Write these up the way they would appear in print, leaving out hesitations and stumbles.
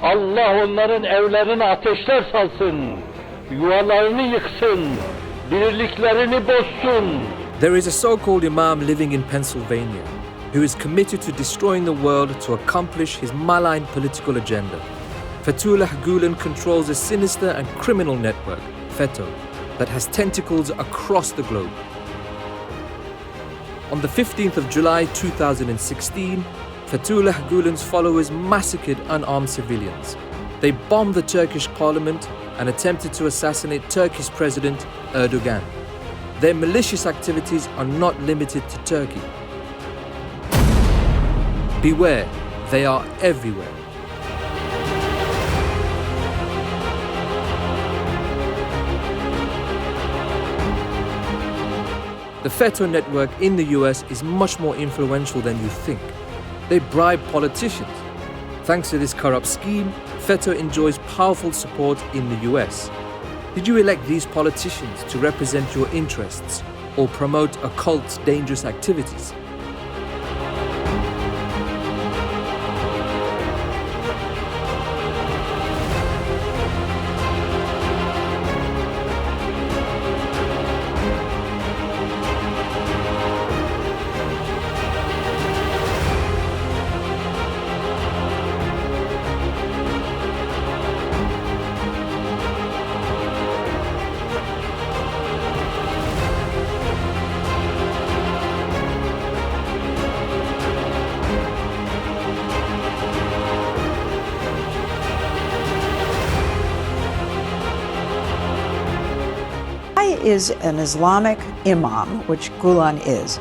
Allah onların evlerine ateşler salsın, yuvalarını yıksın, birliklerini bozsun. There is a so-called imam living in Pennsylvania who is committed to destroying the world to accomplish his malign political agenda. Fethullah Gülen controls a sinister and criminal network, FETÖ, that has tentacles across the globe. On the 15th of July 2016, Fethullah Gülen's followers massacred unarmed civilians. They bombed the Turkish parliament and attempted to assassinate Turkey's President Erdogan. Their malicious activities are not limited to Turkey. Beware, they are everywhere. The FETÖ network in the US is much more influential than you think. They bribe politicians. Thanks to this corrupt scheme, FETÖ enjoys powerful support in the US. Did you elect these politicians to represent your interests or promote occult, dangerous activities? Is an Islamic imam, which Gülen is,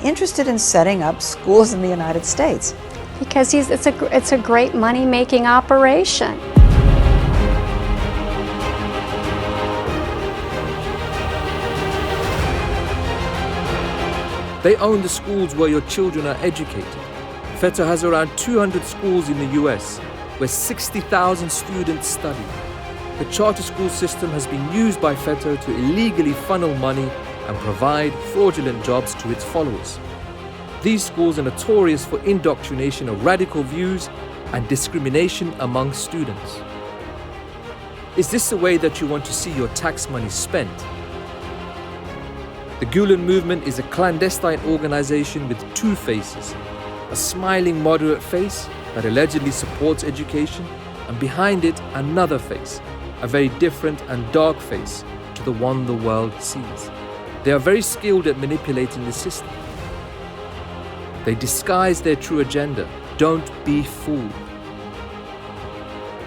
interested in setting up schools in the United States? Because it's a great money-making operation. They own the schools where your children are educated. FETÖ has around 200 schools in the US, where 60,000 students study. The charter school system has been used by FETÖ to illegally funnel money and provide fraudulent jobs to its followers. These schools are notorious for indoctrination of radical views and discrimination among students. Is this the way that you want to see your tax money spent? The Gülen movement is a clandestine organization with two faces: a smiling moderate face that allegedly supports education, and behind it another face, a very different and dark face to the one the world sees. They are very skilled at manipulating the system. They disguise their true agenda. Don't be fooled.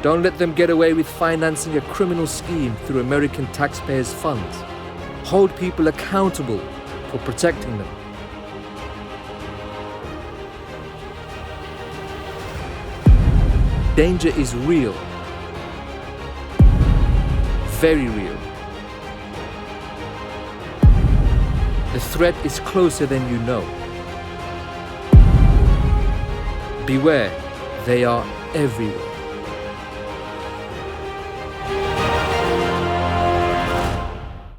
Don't let them get away with financing a criminal scheme through American taxpayers' funds. Hold people accountable for protecting them. Danger is real. Very real. The threat is closer than you know. Beware, they are everywhere.